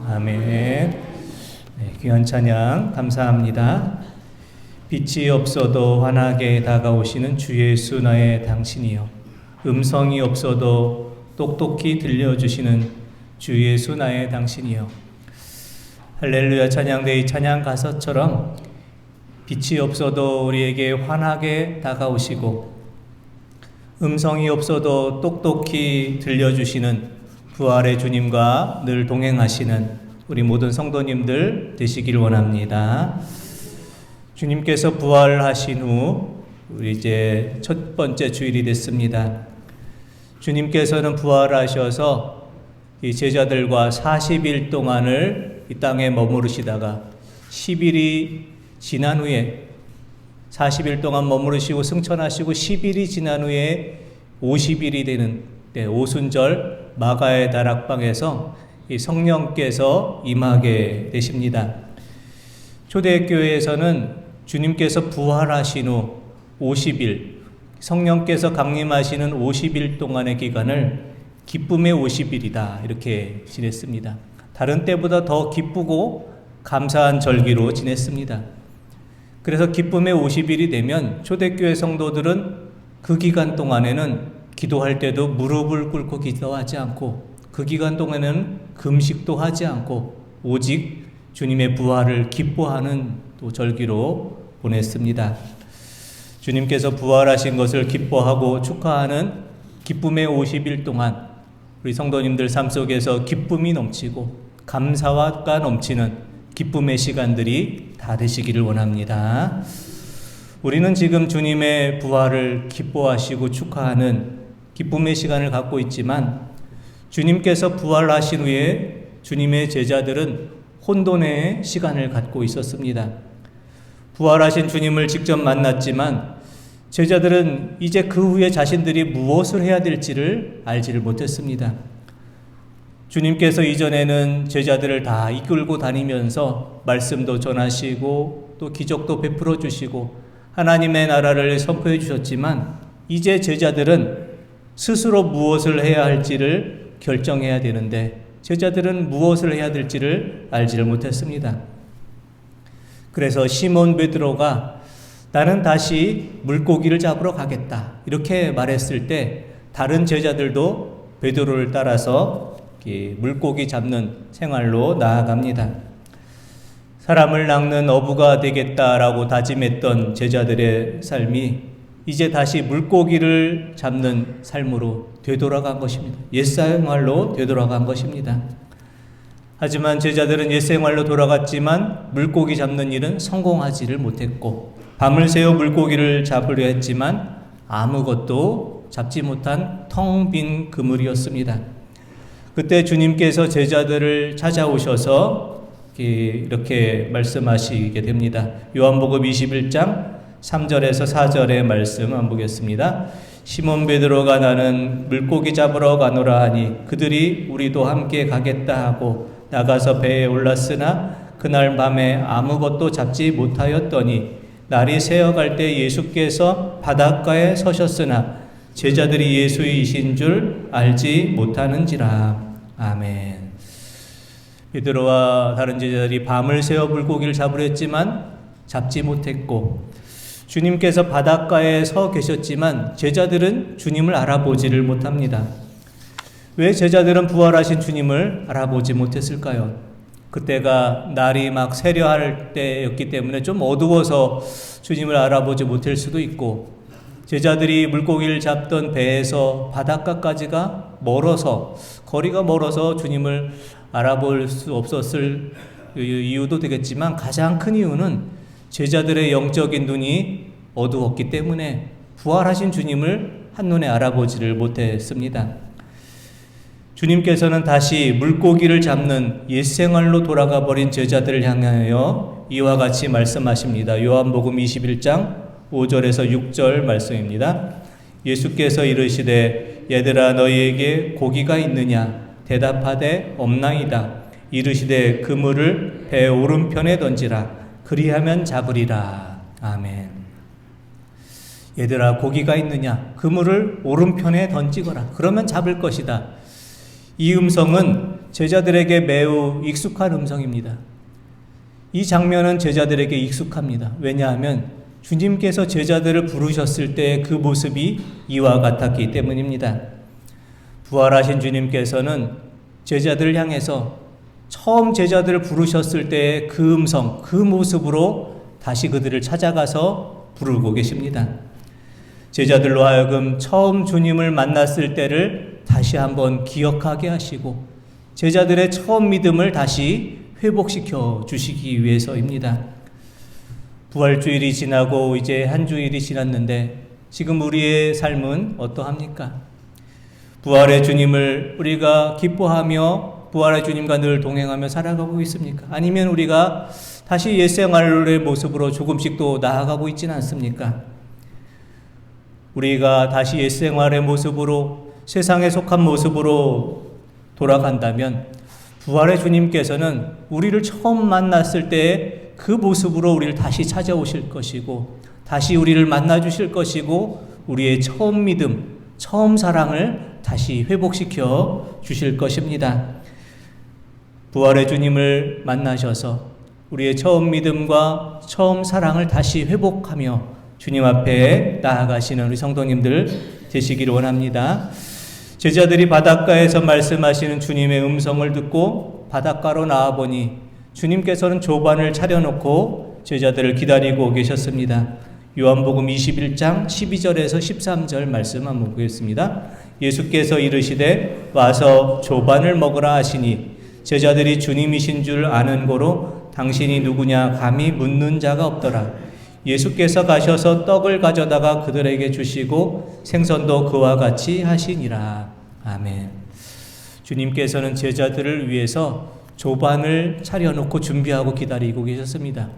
아멘. 네, 귀한 찬양 감사합니다. 빛이 없어도 환하게 다가오시는 주 예수 나의 당신이요, 음성이 없어도 똑똑히 들려주시는 주 예수 나의 당신이요. 할렐루야 찬양대의 찬양 가사처럼 빛이 없어도 우리에게 환하게 다가오시고 음성이 없어도 똑똑히 들려주시는 부활의 주님과 늘 동행하시는 우리 모든 성도님들 되시길 원합니다. 주님께서 부활하신 후 우리 이제 첫 번째 주일이 됐습니다. 주님께서는 부활하셔서 이 제자들과 40일 동안을 이 땅에 머무르시다가 10일이 지난 후에 40일 동안 머무르시고 승천하시고 10일이 지난 후에 50일이 되는 때 오순절 마가의 다락방에서 이 성령께서 임하게 되십니다. 초대교회에서는 주님께서 부활하신 후 50일, 성령께서 강림하시는 50일 동안의 기간을 기쁨의 50일이다 이렇게 지냈습니다. 다른 때보다 더 기쁘고 감사한 절기로 지냈습니다. 그래서 기쁨의 50일이 되면 초대교회 성도들은 그 기간 동안에는 기도할 때도 무릎을 꿇고 기도하지 않고 그 기간 동안에는 금식도 하지 않고 오직 주님의 부활을 기뻐하는 또 절기로 보냈습니다. 주님께서 부활하신 것을 기뻐하고 축하하는 기쁨의 50일 동안 우리 성도님들 삶 속에서 기쁨이 넘치고 감사가 넘치는 기쁨의 시간들이 다 되시기를 원합니다. 우리는 지금 주님의 부활을 기뻐하시고 축하하는 기쁨의 시간을 갖고 있지만 주님께서 부활하신 후에 주님의 제자들은 혼돈의 시간을 갖고 있었습니다. 부활하신 주님을 직접 만났지만 제자들은 이제 그 후에 자신들이 무엇을 해야 될지를 알지를 못했습니다. 주님께서 이전에는 제자들을 다 이끌고 다니면서 말씀도 전하시고 또 기적도 베풀어 주시고 하나님의 나라를 선포해 주셨지만 이제 제자들은 스스로 무엇을 해야 할지를 결정해야 되는데 제자들은 무엇을 해야 될지를 알지를 못했습니다. 그래서 시몬 베드로가 나는 다시 물고기를 잡으러 가겠다 이렇게 말했을 때 다른 제자들도 베드로를 따라서 물고기 잡는 생활로 나아갑니다. 사람을 낚는 어부가 되겠다라고 다짐했던 제자들의 삶이 이제 다시 물고기를 잡는 삶으로 되돌아간 것입니다. 옛생활로 되돌아간 것입니다. 하지만 제자들은 옛생활로 돌아갔지만 물고기 잡는 일은 성공하지를 못했고 밤을 새워 물고기를 잡으려 했지만 아무것도 잡지 못한 텅 빈 그물이었습니다. 그때 주님께서 제자들을 찾아오셔서 이렇게 말씀하시게 됩니다. 요한복음 21장 3절에서 4절의 말씀 한번 보겠습니다. 시몬 베드로가 나는 물고기 잡으러 가노라 하니 그들이 우리도 함께 가겠다 하고 나가서 배에 올랐으나 그날 밤에 아무것도 잡지 못하였더니 날이 새어갈 때 예수께서 바닷가에 서셨으나 제자들이 예수이신 줄 알지 못하는지라. 아멘. 베드로와 다른 제자들이 밤을 새워 물고기를 잡으려 했지만 잡지 못했고 주님께서 바닷가에 서 계셨지만 제자들은 주님을 알아보지를 못합니다. 왜 제자들은 부활하신 주님을 알아보지 못했을까요? 그때가 날이 막 새려할 때였기 때문에 좀 어두워서 주님을 알아보지 못할 수도 있고 제자들이 물고기를 잡던 배에서 바닷가까지가 멀어서 거리가 멀어서 주님을 알아볼 수 없었을 이유도 되겠지만 가장 큰 이유는 제자들의 영적인 눈이 어두웠기 때문에 부활하신 주님을 한눈에 알아보지를 못했습니다. 주님께서는 다시 물고기를 잡는 옛생활로 돌아가 버린 제자들을 향하여 이와 같이 말씀하십니다. 요한복음 21장 5절에서 6절 말씀입니다. 예수께서 이르시되 얘들아 너희에게 고기가 있느냐 대답하되 없나이다. 이르시되 그물을 배 오른편에 던지라 그리하면 잡으리라. 아멘. 얘들아 고기가 있느냐 그물을 오른편에 던지거라 그러면 잡을 것이다. 이 음성은 제자들에게 매우 익숙한 음성입니다. 이 장면은 제자들에게 익숙합니다. 왜냐하면 주님께서 제자들을 부르셨을 때의 그 모습이 이와 같았기 때문입니다. 부활하신 주님께서는 제자들을 향해서 처음 제자들을 부르셨을 때의 그 음성, 그 모습으로 다시 그들을 찾아가서 부르고 계십니다. 제자들로 하여금 처음 주님을 만났을 때를 다시 한번 기억하게 하시고 제자들의 처음 믿음을 다시 회복시켜 주시기 위해서입니다. 부활주일이 지나고 이제 한 주일이 지났는데 지금 우리의 삶은 어떠합니까? 부활의 주님을 우리가 기뻐하며 부활의 주님과 늘 동행하며 살아가고 있습니까? 아니면 우리가 다시 옛생활의 모습으로 조금씩 또 나아가고 있지는 않습니까? 우리가 다시 옛생활의 모습으로 세상에 속한 모습으로 돌아간다면 부활의 주님께서는 우리를 처음 만났을 때의 그 모습으로 우리를 다시 찾아오실 것이고 다시 우리를 만나 주실 것이고 우리의 처음 믿음, 처음 사랑을 다시 회복시켜 주실 것입니다. 부활의 주님을 만나셔서 우리의 처음 믿음과 처음 사랑을 다시 회복하며 주님 앞에 나아가시는 우리 성도님들 되시기를 원합니다. 제자들이 바닷가에서 말씀하시는 주님의 음성을 듣고 바닷가로 나와보니 주님께서는 조반을 차려놓고 제자들을 기다리고 계셨습니다. 요한복음 21장 12절에서 13절 말씀 한번 보겠습니다. 예수께서 이르시되 와서 조반을 먹으라 하시니 제자들이 주님이신 줄 아는 고로 당신이 누구냐 감히 묻는 자가 없더라. 예수께서 가셔서 떡을 가져다가 그들에게 주시고 생선도 그와 같이 하시니라. 아멘. 주님께서는 제자들을 위해서 조반을 차려놓고 준비하고 기다리고 계셨습니다.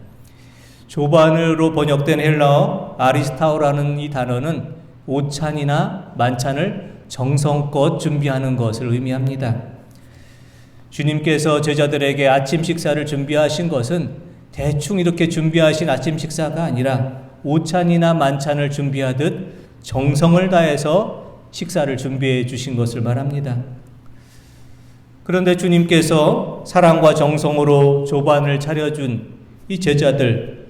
조반으로 번역된 헬라어 아리스타오라는 이 단어는 오찬이나 만찬을 정성껏 준비하는 것을 의미합니다. 주님께서 제자들에게 아침 식사를 준비하신 것은 대충 이렇게 준비하신 아침 식사가 아니라 오찬이나 만찬을 준비하듯 정성을 다해서 식사를 준비해 주신 것을 말합니다. 그런데 주님께서 사랑과 정성으로 조반을 차려준 이 제자들,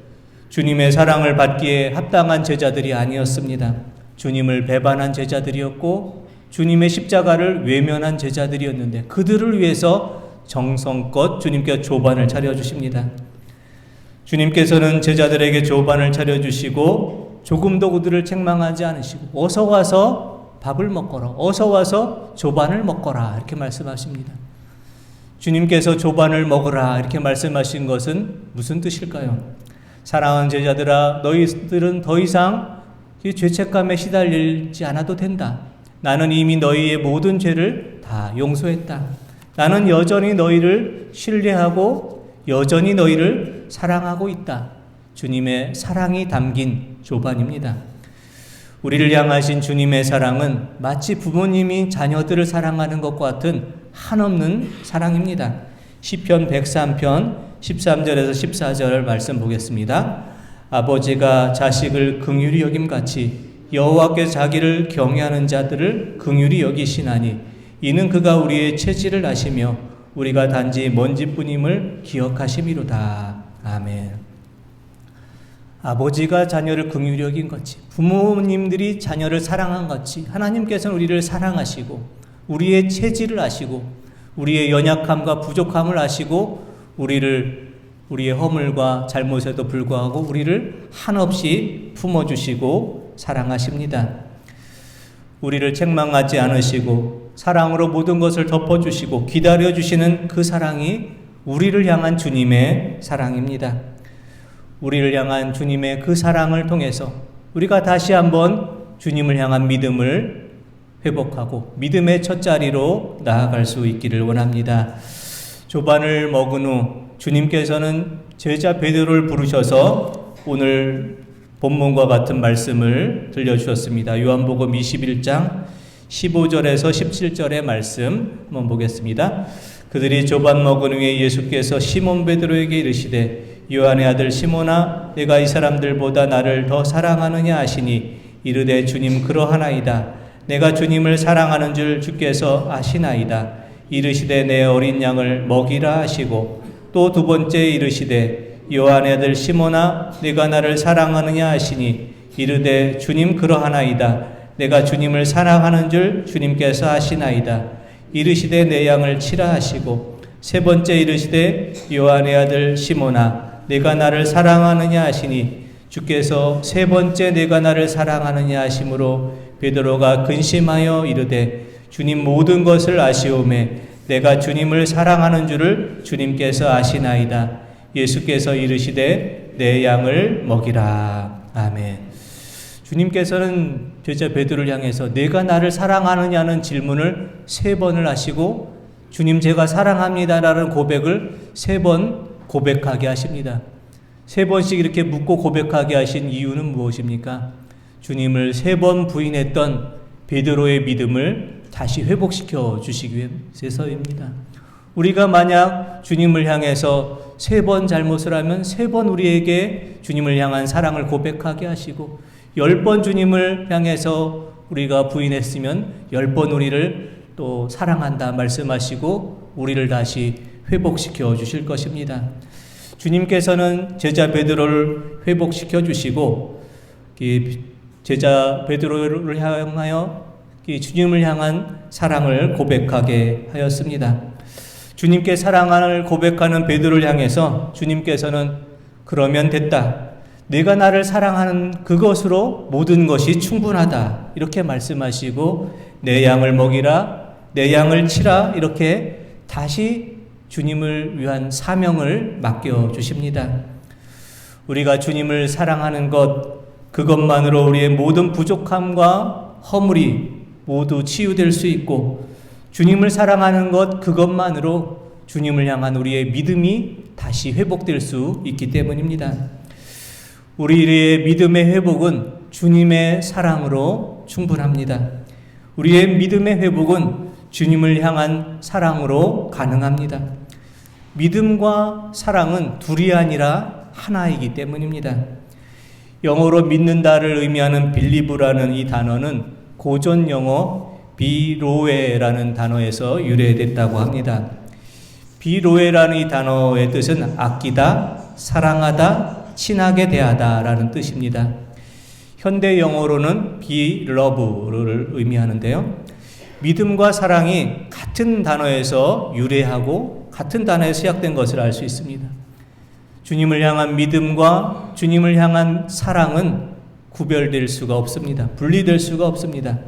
주님의 사랑을 받기에 합당한 제자들이 아니었습니다. 주님을 배반한 제자들이었고 주님의 십자가를 외면한 제자들이었는데 그들을 위해서 정성껏 주님께서 조반을 차려주십니다. 주님께서는 제자들에게 조반을 차려주시고 조금도 그들을 책망하지 않으시고 어서 와서 밥을 먹거라, 어서 와서 조반을 먹거라 이렇게 말씀하십니다. 주님께서 조반을 먹으라 이렇게 말씀하신 것은 무슨 뜻일까요? 사랑하는 제자들아, 너희들은 더 이상 죄책감에 시달리지 않아도 된다. 나는 이미 너희의 모든 죄를 다 용서했다. 나는 여전히 너희를 신뢰하고 여전히 너희를 사랑하고 있다. 주님의 사랑이 담긴 조반입니다. 우리를 향하신 주님의 사랑은 마치 부모님이 자녀들을 사랑하는 것과 같은 한없는 사랑입니다. 시편 103편 13절에서 14절 말씀 보겠습니다. 아버지가 자식을 긍휼히 여김같이 여호와께서 자기를 경외하는 자들을 긍휼히 여기시나니 이는 그가 우리의 체질을 아시며 우리가 단지 먼지뿐임을 기억하심이로다. 아멘. 아버지가 자녀를 긍휼히 여긴 것이, 부모님들이 자녀를 사랑한 것이 하나님께서는 우리를 사랑하시고 우리의 체질을 아시고 우리의 연약함과 부족함을 아시고 우리의 허물과 잘못에도 불구하고 우리를 한없이 품어주시고 사랑하십니다. 우리를 책망하지 않으시고 사랑으로 모든 것을 덮어주시고 기다려주시는 그 사랑이 우리를 향한 주님의 사랑입니다. 우리를 향한 주님의 그 사랑을 통해서 우리가 다시 한번 주님을 향한 믿음을 회복하고 믿음의 첫자리로 나아갈 수 있기를 원합니다. 조반을 먹은 후 주님께서는 제자 베드로를 부르셔서 오늘 본문과 같은 말씀을 들려주셨습니다. 요한복음 21장 15절에서 17절의 말씀 한번 보겠습니다. 그들이 조반 먹은 후에 예수께서 시몬 베드로에게 이르시되 요한의 아들 시몬아 내가 이 사람들보다 나를 더 사랑하느냐 하시니 이르되 주님 그러하나이다. 내가 주님을 사랑하는 줄 주께서 아시나이다. 이르시되 내 어린 양을 먹이라 하시고 또 두 번째 이르시되 요한의 아들 시몬아 네가 나를 사랑하느냐 하시니 이르되 주님 그러하나이다. 내가 주님을 사랑하는 줄 주님께서 아시나이다. 이르시되 내 양을 치라 하시고 세 번째 이르시되 요한의 아들 시몬아 내가 나를 사랑하느냐 하시니 주께서 세 번째 내가 나를 사랑하느냐 하심으로 베드로가 근심하여 이르되 주님 모든 것을 아시오매 내가 주님을 사랑하는 줄을 주님께서 아시나이다. 예수께서 이르시되 내 양을 먹이라. 아멘. 주님께서는 제자 베드로를 향해서 내가 나를 사랑하느냐는 질문을 3번을 하시고 주님 제가 사랑합니다라는 고백을 3번 고백하게 하십니다. 3번씩 이렇게 묻고 고백하게 하신 이유는 무엇입니까? 주님을 3번 부인했던 베드로의 믿음을 다시 회복시켜 주시기 위해서입니다. 우리가 만약 주님을 향해서 3번 잘못을 하면 3번 우리에게 주님을 향한 사랑을 고백하게 하시고 10번 주님을 향해서 우리가 부인했으면 10번 우리를 또 사랑한다 말씀하시고 우리를 다시 회복시켜 주실 것입니다. 주님께서는 제자 베드로를 회복시켜 주시고 제자 베드로를 향하여 주님을 향한 사랑을 고백하게 하였습니다. 주님께 사랑을 고백하는 베드로를 향해서 주님께서는 그러면 됐다. 내가 나를 사랑하는 그것으로 모든 것이 충분하다. 이렇게 말씀하시고 내 양을 먹이라, 내 양을 치라 이렇게 다시 주님을 위한 사명을 맡겨주십니다. 우리가 주님을 사랑하는 것 그것만으로 우리의 모든 부족함과 허물이 모두 치유될 수 있고 주님을 사랑하는 것 그것만으로 주님을 향한 우리의 믿음이 다시 회복될 수 있기 때문입니다. 우리의 믿음의 회복은 주님의 사랑으로 충분합니다. 우리의 믿음의 회복은 주님을 향한 사랑으로 가능합니다. 믿음과 사랑은 둘이 아니라 하나이기 때문입니다. 영어로 믿는다를 의미하는 believe라는 이 단어는 고전 영어 비로에라는 단어에서 유래됐다고 합니다. 비로에라는 이 단어의 뜻은 아끼다, 사랑하다, 친하게 대하다 라는 뜻입니다. 현대 영어로는 be love를 의미하는데요. 믿음과 사랑이 같은 단어에서 유래하고 같은 단어에서 시작된 것을 알 수 있습니다. 주님을 향한 믿음과 주님을 향한 사랑은 구별될 수가 없습니다. 분리될 수가 없습니다.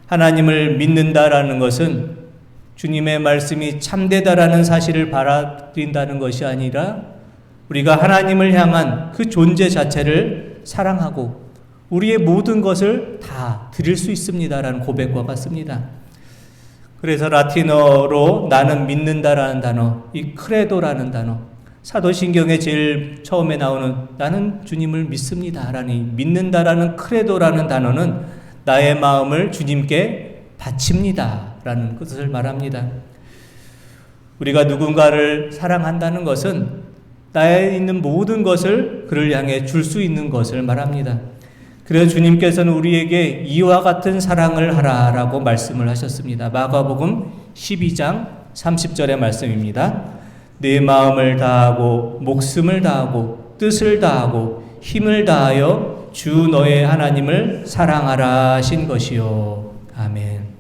하나님을 믿는다라는 것은 주님의 말씀이 참되다라는 사실을 받아들인다는 것이 아니라 우리가 하나님을 향한 그 존재 자체를 사랑하고 우리의 모든 것을 다 드릴 수 있습니다라는 고백과 같습니다. 그래서 라틴어로 나는 믿는다라는 단어, 이 크레도라는 단어, 사도신경에 제일 처음에 나오는 나는 주님을 믿습니다라는 이 믿는다라는 크레도라는 단어는 나의 마음을 주님께 바칩니다라는 뜻을 말합니다. 우리가 누군가를 사랑한다는 것은 나에 있는 모든 것을 그를 향해 줄 수 있는 것을 말합니다. 그래서 주님께서는 우리에게 이와 같은 사랑을 하라라고 말씀을 하셨습니다. 마가복음 12장 30절의 말씀입니다. 내 마음을 다하고 목숨을 다하고 뜻을 다하고 힘을 다하여 주 너의 하나님을 사랑하라 하신 것이요. 아멘.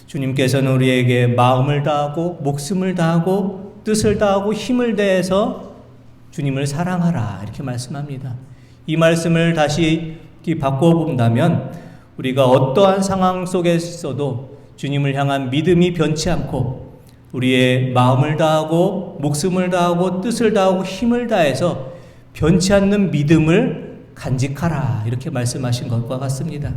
주님께서는 우리에게 마음을 다하고 목숨을 다하고 뜻을 다하고 힘을 다해서 주님을 사랑하라 이렇게 말씀합니다. 이 말씀을 다시 바꿔본다면 우리가 어떠한 상황 속에서도 주님을 향한 믿음이 변치 않고 우리의 마음을 다하고 목숨을 다하고 뜻을 다하고 힘을 다해서 변치 않는 믿음을 간직하라 이렇게 말씀하신 것과 같습니다.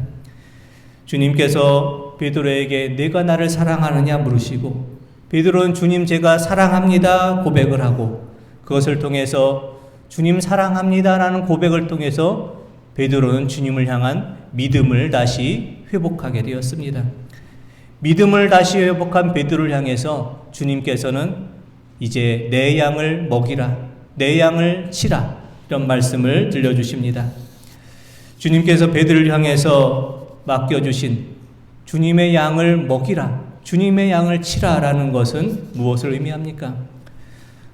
주님께서 베드로에게 내가 나를 사랑하느냐 물으시고 베드로는 주님 제가 사랑합니다 고백을 하고 그것을 통해서 주님 사랑합니다라는 고백을 통해서 베드로는 주님을 향한 믿음을 다시 회복하게 되었습니다. 믿음을 다시 회복한 베드로를 향해서 주님께서는 이제 내 양을 먹이라, 내 양을 치라 이런 말씀을 들려주십니다. 주님께서 베드로를 향해서 맡겨주신 주님의 양을 먹이라, 주님의 양을 치라라는 것은 무엇을 의미합니까?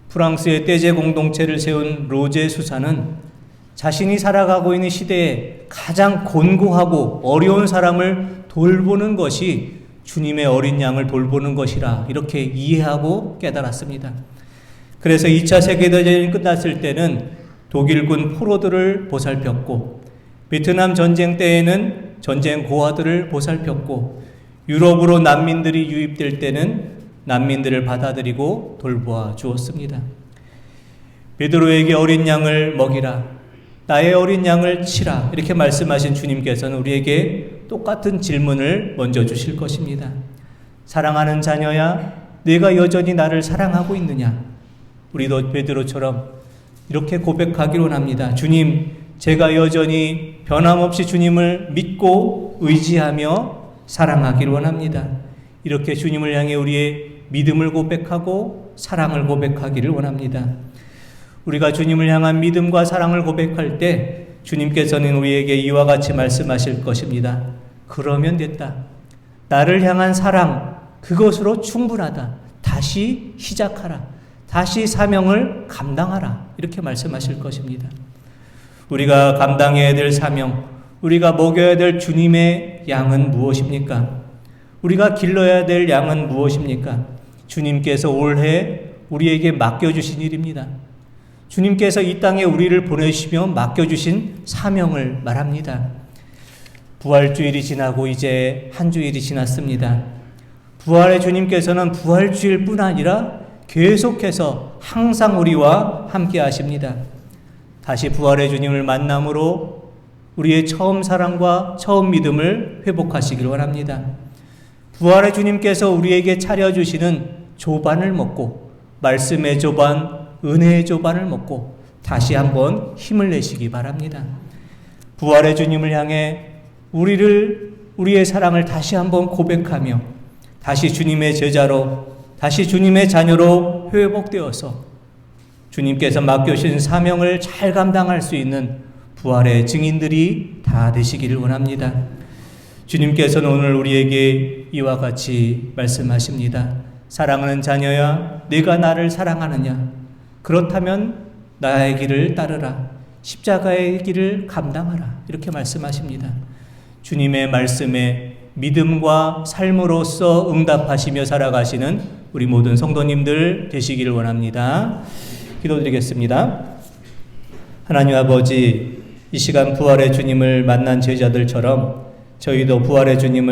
프랑스의 떼제 공동체를 세운 로제 수사는 자신이 살아가고 있는 시대에 가장 곤고하고 어려운 사람을 돌보는 것이 주님의 어린 양을 돌보는 것이라 이렇게 이해하고 깨달았습니다. 그래서 2차 세계대전이 끝났을 때는 독일군 포로들을 보살폈고, 베트남 전쟁 때에는 전쟁 고아들을 보살폈고, 유럽으로 난민들이 유입될 때는 난민들을 받아들이고 돌보아 주었습니다. 베드로에게 어린 양을 먹이라, 나의 어린 양을 치라 이렇게 말씀하신 주님께서는 우리에게 똑같은 질문을 먼저 주실 것입니다. 사랑하는 자녀야, 내가 여전히 나를 사랑하고 있느냐? 우리도 베드로처럼 이렇게 고백하기를 원합니다. 주님, 제가 여전히 변함없이 주님을 믿고 의지하며 사랑하기를 원합니다. 이렇게 주님을 향해 우리의 믿음을 고백하고 사랑을 고백하기를 원합니다. 우리가 주님을 향한 믿음과 사랑을 고백할 때 주님께서는 우리에게 이와 같이 말씀하실 것입니다. 그러면 됐다. 나를 향한 사랑, 그것으로 충분하다. 다시 시작하라. 다시 사명을 감당하라. 이렇게 말씀하실 것입니다. 우리가 감당해야 될 사명, 우리가 먹여야 될 주님의 양은 무엇입니까? 우리가 길러야 될 양은 무엇입니까? 주님께서 올해 우리에게 맡겨주신 일입니다. 주님께서 이 땅에 우리를 보내시며 맡겨주신 사명을 말합니다. 부활주일이 지나고 이제 한 주일이 지났습니다. 부활의 주님께서는 부활주일 뿐 아니라 계속해서 항상 우리와 함께 하십니다. 다시 부활의 주님을 만남으로 우리의 처음 사랑과 처음 믿음을 회복하시길 원합니다. 부활의 주님께서 우리에게 차려주시는 조반을 먹고, 말씀의 조반, 은혜의 조반을 먹고 다시 한번 힘을 내시기 바랍니다. 부활의 주님을 향해 우리의 사랑을 다시 한번 고백하며 다시 주님의 제자로, 다시 주님의 자녀로 회복되어서 주님께서 맡겨주신 사명을 잘 감당할 수 있는 부활의 증인들이 다 되시기를 원합니다. 주님께서는 오늘 우리에게 이와 같이 말씀하십니다. 사랑하는 자녀야, 네가 나를 사랑하느냐? 그렇다면 나의 길을 따르라. 십자가의 길을 감당하라. 이렇게 말씀하십니다. 주님의 말씀에 믿음과 삶으로서 응답하시며 살아가시는 우리 모든 성도님들 되시기를 원합니다. 기도드리겠습니다. 하나님 아버지, 이 시간 부활의 주님을 만난 제자들처럼 저희도 부활의 주님을